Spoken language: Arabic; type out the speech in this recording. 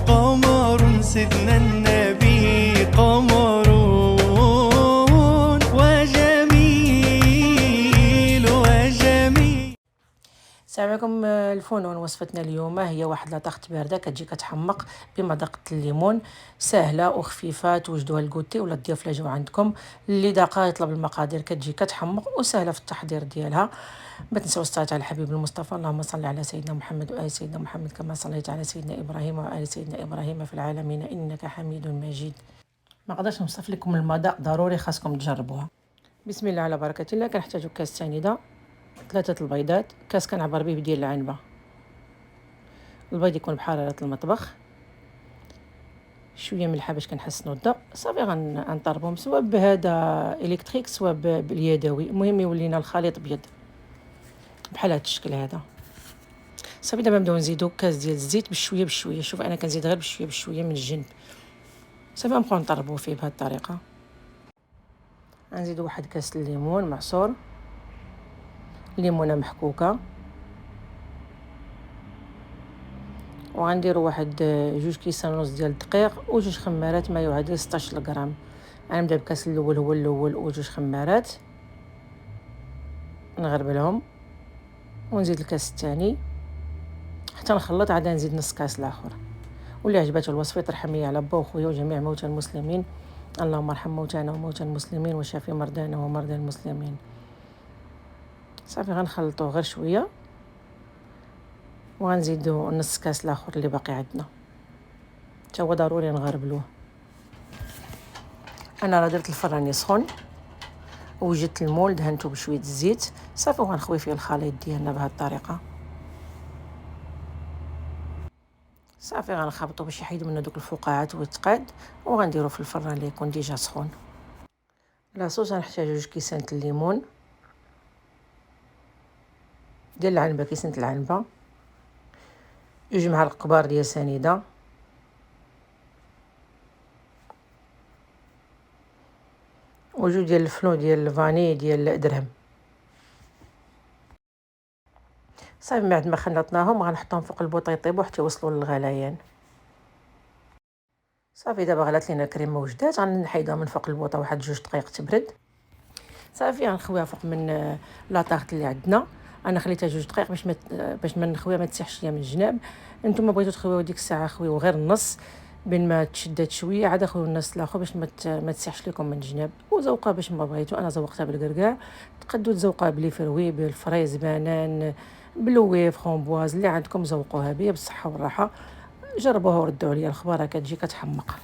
قمر سيدنا النبي قمر وجميل وجميل. السلام عليكم الفنون. وصفتنا اليوم هي واحد لاطاخت بارده كتجي كتحمق بمذاق الليمون، سهله وخفيفه، توجدوها الكوتي ولا الضيوف اللي جاو عندكم. اللي داقه يطلب المقادير، كتجي كتحمق وسهله في التحضير ديالها. ما تنساو الصلاه على الحبيب المصطفى، اللهم صل على سيدنا محمد وآل سيدنا محمد كما صليت على سيدنا ابراهيم وآل سيدنا ابراهيم في العالمين انك حميد مجيد. ما قدرش نوصف لكم المذاق، ضروري خاصكم تجربوها. بسم الله على بركه الله. كنحتاجو كاس سنيده، 3 البيضات، كاس كنعبر به ديال العنبه. البيض يكون بحراره المطبخ، شويه ملحه باش كنحسنوا الذوق. صافي غنطربهم سواء بهذا الكتريك سواء باليدوي، المهم يولينا الخليط ابيض بحال هذا الشكل هذا. صافي دابا نبداو نزيدو كاس ديال الزيت بشويه بشويه. شوف انا كنزيد غير بشويه بشويه من الجنب. صافي غنبقاو نطربوه فيه بهذه الطريقه. غنزيدو واحد كاس الليمون معصور، ليمونه محكوكه، وغنديروا واحد 2 كيسان ديال الدقيق و2 خمارات ما يعادل 16 غرام. غنبدا بكاس الاول هو الاول و2 خمارات، نغربلهم ونزيد الكاس الثاني حتى نخلط، عاد نزيد نص كاس الاخر. واللي عجبته الوصفه يطرح لي على با وخويا وجميع موتى المسلمين. اللهم ارحم موتانا وموتى المسلمين وشافي مرضانا ومرضى المسلمين. صافي غنخلطوه غير شويه وغنزيدو نص كاس الاخر اللي باقي عندنا، حتى هو ضروري نغربلوه. انا راه درت الفران يسخن ووجدت المول دهنته بشويه الزيت. صافي وغنخوي فيه الخليط ديالنا بهذه الطريقه. صافي غنخبطو باش يحيدو منه دوك الفقاعات والتقاد، وغنديرو في الفران اللي يكون ديجا سخون. لاصوص غنحتاجو 2 كيسان الليمون ديال العنبه، كيسان العنبه، 2 معالق كبار ديال سنيده، وجوج ديال الفلو ديال الفاني ديال الدرهم. صافي بعد ما خلطناهم غنحطهم فوق البوطه يطيبوا حتى يوصلوا للغليان. صافي دابا غلات لينا الكريمه وجدات، غنحيدوها من فوق البوطه واحد 2 دقائق تبرد. صافي غنخويها فوق من لاطاغط اللي عندنا. انا خليتها 2 دقائق باش ما نخويها ما تسيحش ليا من الجناب. نتوما بغيتو تخويو ديك الساعه خويو غير النص، بين ما تشدات شويه عاد خويو النص الاخر باش ما تسيحش لكم من الجناب. وزوقها باش ما بغيتو، انا زوقتها بالكركاع. تقدروا تزوقوها بلي فروي، بالفريز، بنان، بلويف، فرومبواز، اللي عندكم زوقوها بيا بالصحه والراحه. جربوها وردوا عليا الخبار، كتجي كتحمق.